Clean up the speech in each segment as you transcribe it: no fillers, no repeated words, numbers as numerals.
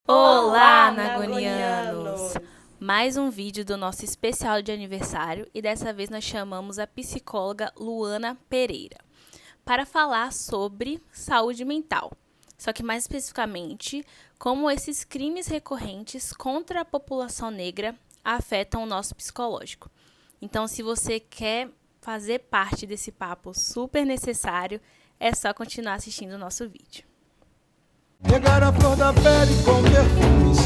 Olá, Olá, Nagonianos! Nagonianos! Mais um vídeo do nosso especial de aniversário e dessa vez nós chamamos a psicóloga Luana Pereira para falar sobre saúde mental. Só que mais especificamente, como esses crimes recorrentes contra a população negra afetam o nosso psicológico. Então, se você quer fazer parte desse papo super necessário, é só continuar assistindo o nosso vídeo. Regar a flor da pele com perfumes.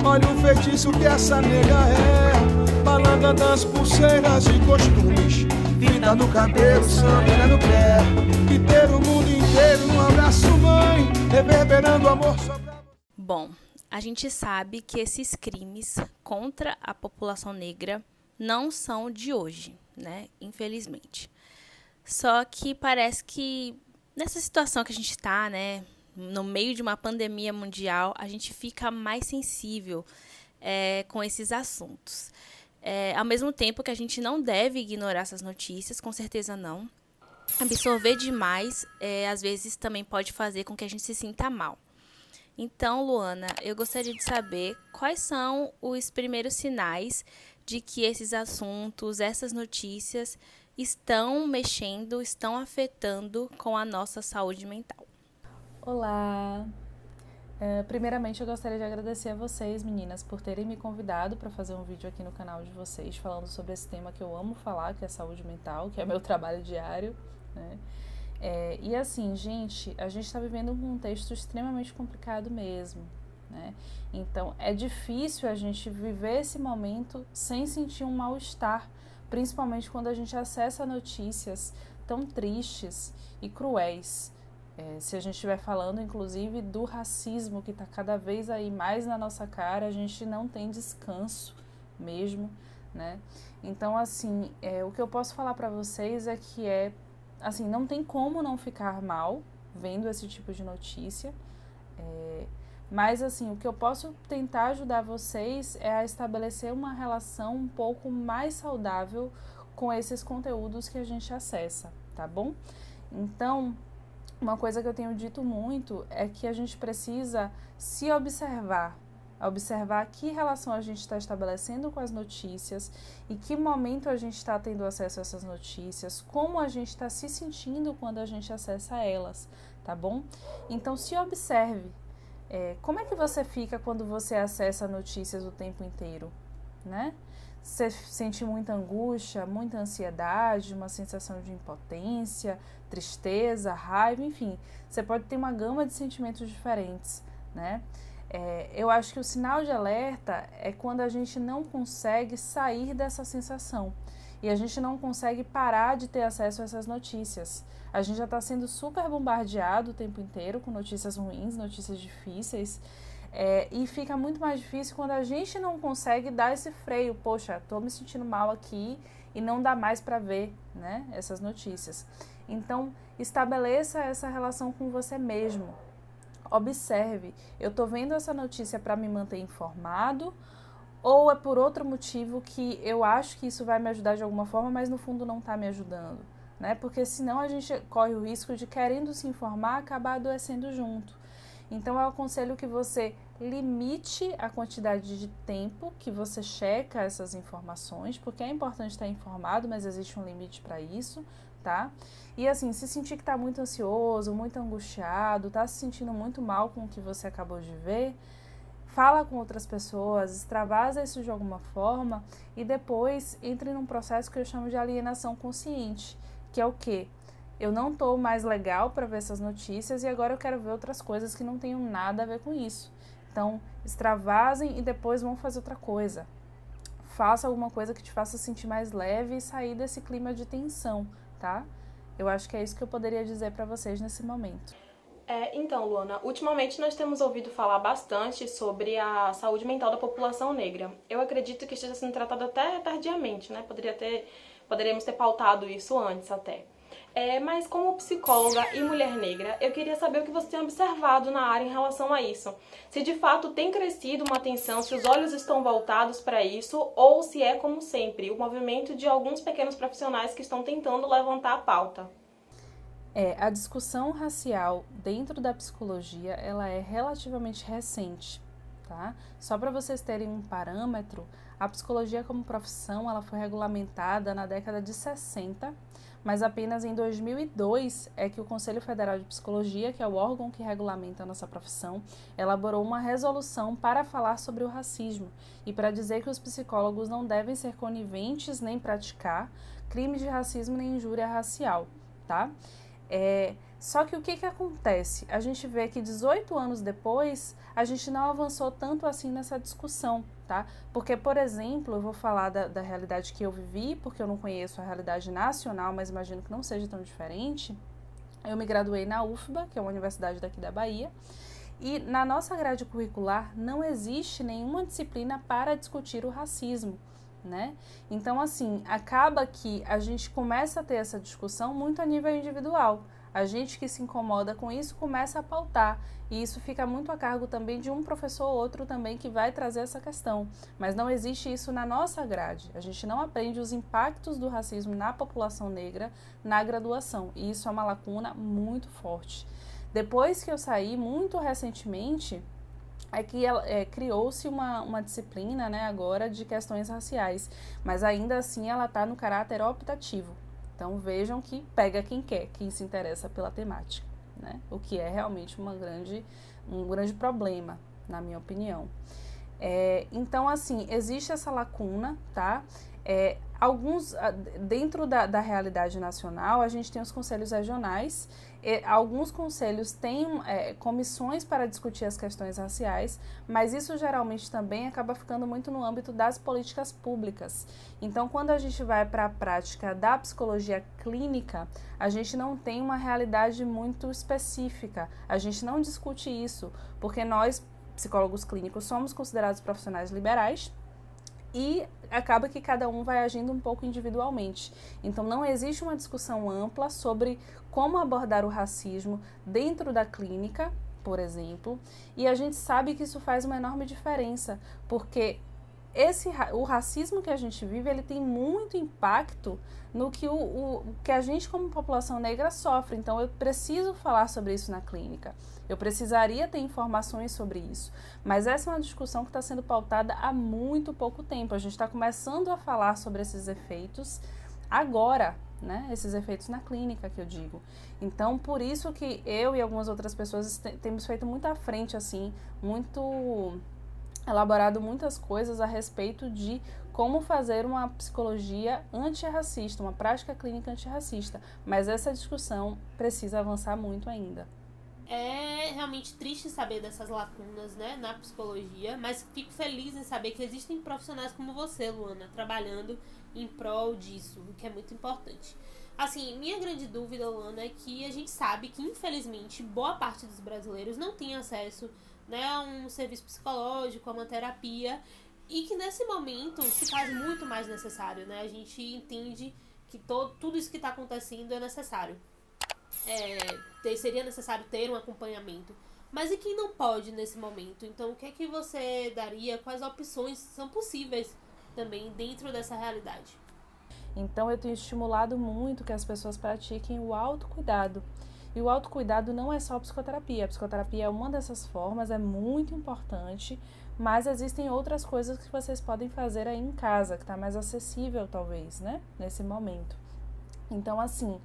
Olha o feitiço que essa nega é. Balanga das pulseiras e costumes. Vida no cabelo, samba no pé. E ter o mundo inteiro no abraço, mãe. Reverberando amor sobre a... Bom, a gente sabe que esses crimes contra a população negra não são de hoje, né? Infelizmente. Só que parece que nessa situação que a gente está, né? No meio de uma pandemia mundial, a gente fica mais sensível com esses assuntos. Ao mesmo tempo que a gente não deve ignorar essas notícias, com certeza não. Absorver demais, às vezes, também pode fazer com que a gente se sinta mal. Então, Luana, eu gostaria de saber quais são os primeiros sinais de que esses assuntos, essas notícias, estão mexendo, estão afetando com a nossa saúde mental. Olá! Primeiramente, eu gostaria de agradecer a vocês, meninas, por terem me convidado para fazer um vídeo aqui no canal de vocês, falando sobre esse tema que eu amo falar, que é saúde mental, que é meu trabalho diário, né? E assim, gente, a gente está vivendo um contexto extremamente complicado mesmo, né? Então, é difícil a gente viver esse momento sem sentir um mal-estar, principalmente quando a gente acessa notícias tão tristes e cruéis. Se a gente estiver falando, inclusive, do racismo que está cada vez aí mais na nossa cara, a gente não tem descanso mesmo, né? Então, assim, o que eu posso falar para vocês é que assim, não tem como não ficar mal vendo esse tipo de notícia, mas, assim, o que eu posso tentar ajudar vocês é a estabelecer uma relação um pouco mais saudável com esses conteúdos que a gente acessa, tá bom? Então, uma coisa que eu tenho dito muito é que a gente precisa se observar que relação a gente está estabelecendo com as notícias e que momento a gente está tendo acesso a essas notícias, como a gente está se sentindo quando a gente acessa elas, tá bom? Então, se observe. Como é que você fica quando você acessa notícias o tempo inteiro, né? Você sente muita angústia, muita ansiedade, uma sensação de impotência, tristeza, raiva, enfim. Você pode ter uma gama de sentimentos diferentes, né? Eu acho que o sinal de alerta é quando a gente não consegue sair dessa sensação e a gente não consegue parar de ter acesso a essas notícias. A gente já está sendo super bombardeado o tempo inteiro com notícias ruins, notícias difíceis. E fica muito mais difícil quando a gente não consegue dar esse freio. Poxa, tô me sentindo mal aqui e não dá mais para ver, né, essas notícias. Então, estabeleça essa relação com você mesmo. Observe, eu tô vendo essa notícia para me manter informado ou é por outro motivo que eu acho que isso vai me ajudar de alguma forma, mas no fundo não está me ajudando, né? Porque senão a gente corre o risco de, querendo se informar, acabar adoecendo junto. Então, eu aconselho que você limite a quantidade de tempo que você checa essas informações, porque é importante estar informado, mas existe um limite para isso, tá? E assim, se sentir que está muito ansioso, muito angustiado, está se sentindo muito mal com o que você acabou de ver, fala com outras pessoas, extravasa isso de alguma forma e depois entre num processo que eu chamo de alienação consciente, que é o quê? Eu não estou mais legal para ver essas notícias e agora eu quero ver outras coisas que não tenham nada a ver com isso. Então, extravasem e depois vão fazer outra coisa. Faça alguma coisa que te faça sentir mais leve e sair desse clima de tensão, tá? Eu acho que é isso que eu poderia dizer para vocês nesse momento. Então, Luana, ultimamente nós temos ouvido falar bastante sobre a saúde mental da população negra. Eu acredito que esteja sendo tratado até tardiamente, né? Poderíamos ter pautado isso antes até. Mas como psicóloga e mulher negra, eu queria saber o que você tem observado na área em relação a isso. Se de fato tem crescido uma atenção, se os olhos estão voltados para isso, ou se é, como sempre, o movimento de alguns pequenos profissionais que estão tentando levantar a pauta. A discussão racial dentro da psicologia, ela é relativamente recente, tá? Só para vocês terem um parâmetro, a psicologia como profissão, ela foi regulamentada na década de 60, mas apenas em 2002 é que o Conselho Federal de Psicologia, que é o órgão que regulamenta a nossa profissão, elaborou uma resolução para falar sobre o racismo e para dizer que os psicólogos não devem ser coniventes nem praticar crimes de racismo nem injúria racial, tá? Só que o que acontece? A gente vê que 18 anos depois, a gente não avançou tanto assim nessa discussão, tá? Porque, por exemplo, eu vou falar da realidade que eu vivi, porque eu não conheço a realidade nacional, mas imagino que não seja tão diferente. Eu me graduei na UFBA, que é uma universidade daqui da Bahia, e na nossa grade curricular não existe nenhuma disciplina para discutir o racismo, né? Então, assim, acaba que a gente começa a ter essa discussão muito a nível individual. A gente que se incomoda com isso começa a pautar, e isso fica muito a cargo também de um professor ou outro também que vai trazer essa questão. Mas não existe isso na nossa grade. A gente não aprende os impactos do racismo na população negra na graduação, e isso é uma lacuna muito forte. Depois que eu saí, muito recentemente, criou-se uma disciplina, né, agora de questões raciais, mas ainda assim ela está no caráter optativo. Então vejam que pega quem quer, quem se interessa pela temática, né? O que é realmente um grande problema, na minha opinião. Então, assim, existe essa lacuna, tá? Dentro da realidade nacional, a gente tem os conselhos regionais, alguns conselhos têm comissões para discutir as questões raciais, mas isso geralmente também acaba ficando muito no âmbito das políticas públicas. Então, quando a gente vai para a prática da psicologia clínica, a gente não tem uma realidade muito específica, a gente não discute isso, porque nós, psicólogos clínicos, somos considerados profissionais liberais, e acaba que cada um vai agindo um pouco individualmente. Então não existe uma discussão ampla sobre como abordar o racismo dentro da clínica, por exemplo, e a gente sabe que isso faz uma enorme diferença, porque o racismo que a gente vive, ele tem muito impacto no que que a gente como população negra sofre. Então eu preciso falar sobre isso na clínica, eu precisaria ter informações sobre isso, mas essa é uma discussão que está sendo pautada há muito pouco tempo. A gente está começando a falar sobre esses efeitos agora, né? Esses efeitos na clínica, que eu digo. Então, por isso que eu e algumas outras pessoas temos feito muito à frente, assim, elaborado muitas coisas a respeito de como fazer uma psicologia antirracista, uma prática clínica antirracista, mas essa discussão precisa avançar muito ainda. É realmente triste saber dessas lacunas, né, na psicologia, mas fico feliz em saber que existem profissionais como você, Luana, trabalhando em prol disso, o que é muito importante. Assim, minha grande dúvida, Luana, é que a gente sabe que, infelizmente, boa parte dos brasileiros não tem acesso, né, a um serviço psicológico, a uma terapia, e que nesse momento se faz muito mais necessário, né? A gente entende que tudo isso que está acontecendo é necessário. Seria necessário ter um acompanhamento. Mas e quem não pode nesse momento? Então, o que é que você daria? Quais opções são possíveis também dentro dessa realidade? Então, eu tenho estimulado muito que as pessoas pratiquem o autocuidado. E o autocuidado não é só a psicoterapia. A psicoterapia é uma dessas formas, é muito importante, mas existem outras coisas que vocês podem fazer aí em casa, que está mais acessível, talvez, né? Nesse momento. Então, assim,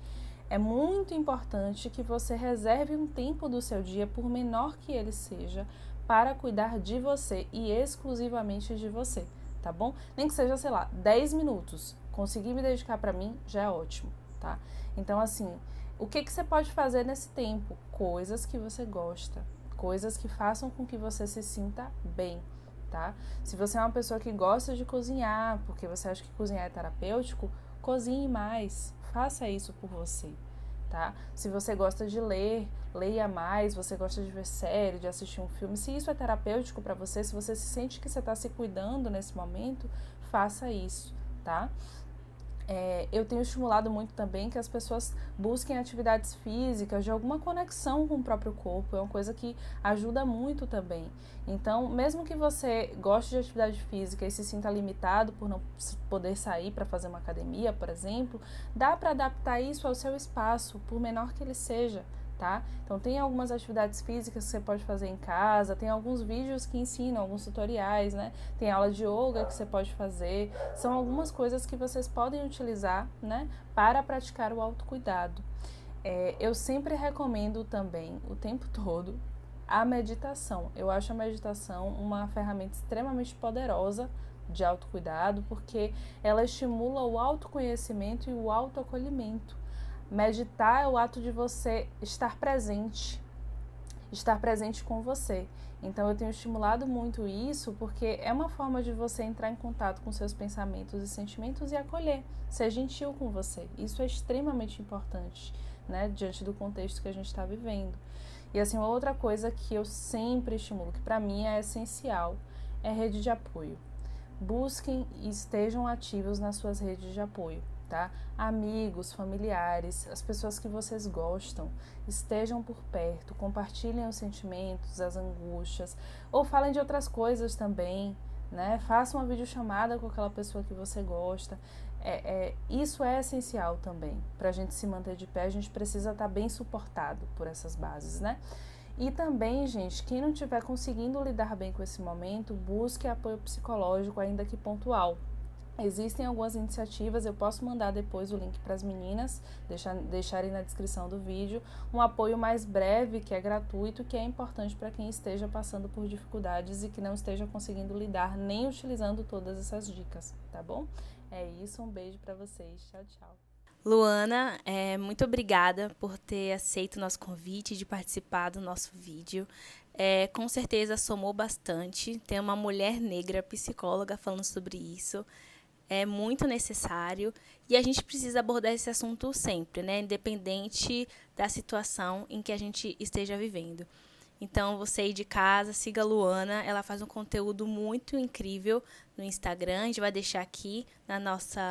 é muito importante que você reserve um tempo do seu dia, por menor que ele seja, para cuidar de você e exclusivamente de você, tá bom? Nem que seja, sei lá, 10 minutos. Conseguir me dedicar para mim já é ótimo, tá? Então, assim, o que você pode fazer nesse tempo? Coisas que você gosta, coisas que façam com que você se sinta bem, tá? Se você é uma pessoa que gosta de cozinhar, porque você acha que cozinhar é terapêutico, cozinhe mais, faça isso por você, tá? Se você gosta de ler, leia mais, você gosta de ver série, de assistir um filme, se isso é terapêutico para você, se você se sente que você está se cuidando nesse momento, faça isso, tá? Eu tenho estimulado muito também que as pessoas busquem atividades físicas, de alguma conexão com o próprio corpo, é uma coisa que ajuda muito também. Então, mesmo que você goste de atividade física e se sinta limitado por não poder sair para fazer uma academia, por exemplo, dá para adaptar isso ao seu espaço, por menor que ele seja, tá? Então tem algumas atividades físicas que você pode fazer em casa, tem alguns vídeos que ensinam, alguns tutoriais, né? Tem aula de yoga que você pode fazer, são algumas coisas que vocês podem utilizar, né, para praticar o autocuidado. Eu sempre recomendo também, o tempo todo, a meditação. Eu acho a meditação uma ferramenta extremamente poderosa de autocuidado, porque ela estimula o autoconhecimento e o autoacolhimento. Meditar é o ato de você estar presente com você. Então eu tenho estimulado muito isso porque é uma forma de você entrar em contato com seus pensamentos e sentimentos e acolher, ser gentil com você. Isso é extremamente importante, né, diante do contexto que a gente está vivendo. E assim, uma outra coisa que eu sempre estimulo, que para mim é essencial, é rede de apoio. Busquem e estejam ativos nas suas redes de apoio, tá? Amigos, familiares, as pessoas que vocês gostam, estejam por perto, compartilhem os sentimentos, as angústias, ou falem de outras coisas também, né? Façam uma videochamada com aquela pessoa que você gosta. Isso é essencial também. Para a gente se manter de pé, a gente precisa estar bem suportado por essas bases, né? E também, gente, quem não estiver conseguindo lidar bem com esse momento, busque apoio psicológico, ainda que pontual. Existem algumas iniciativas, eu posso mandar depois o link para as meninas, deixarem na descrição do vídeo, um apoio mais breve, que é gratuito, que é importante para quem esteja passando por dificuldades e que não esteja conseguindo lidar nem utilizando todas essas dicas, tá bom? É isso, um beijo para vocês, tchau, tchau. Luana, muito obrigada por ter aceito o nosso convite de participar do nosso vídeo. Com certeza somou bastante. Tem uma mulher negra psicóloga falando sobre isso. É muito necessário e a gente precisa abordar esse assunto sempre, né? Independente da situação em que a gente esteja vivendo. Então, você aí de casa, siga a Luana, ela faz um conteúdo muito incrível no Instagram, a gente vai deixar aqui na nossa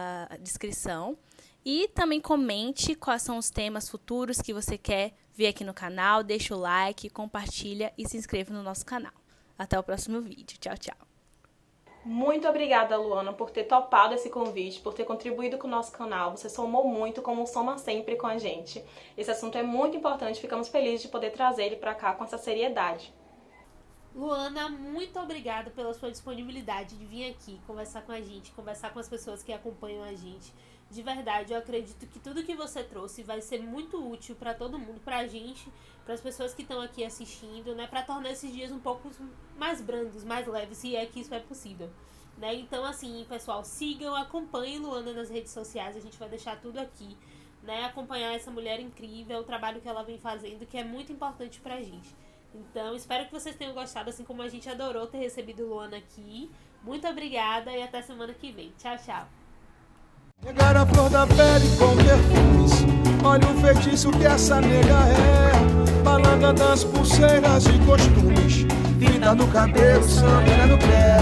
descrição. E também comente quais são os temas futuros que você quer ver aqui no canal, deixa o like, compartilha e se inscreva no nosso canal. Até o próximo vídeo. Tchau, tchau. Muito obrigada, Luana, por ter topado esse convite, por ter contribuído com o nosso canal. Você somou muito, como soma sempre com a gente. Esse assunto é muito importante, ficamos felizes de poder trazer ele pra cá com essa seriedade. Luana, muito obrigada pela sua disponibilidade de vir aqui conversar com a gente, conversar com as pessoas que acompanham a gente. De verdade, eu acredito que tudo que você trouxe vai ser muito útil para todo mundo, pra gente, para as pessoas que estão aqui assistindo, né, para tornar esses dias um pouco mais brandos, mais leves, se é que isso é possível, né? Então, assim, pessoal, sigam, acompanhem Luana nas redes sociais, a gente vai deixar tudo aqui, né? Acompanhar essa mulher incrível, o trabalho que ela vem fazendo, que é muito importante pra gente. Então, espero que vocês tenham gostado, assim como a gente adorou ter recebido Luana aqui. Muito obrigada e até semana que vem. Tchau, tchau. Pegar a flor da pele com perfumes, olha o feitiço que essa nega é. Balanga das pulseiras e costumes, vida no cabelo, sangra no pé.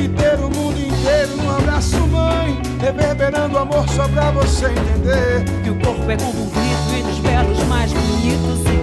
E ter o mundo inteiro num abraço, mãe, reverberando amor só pra você entender. Que o corpo é como um grito e dos belos mais bonitos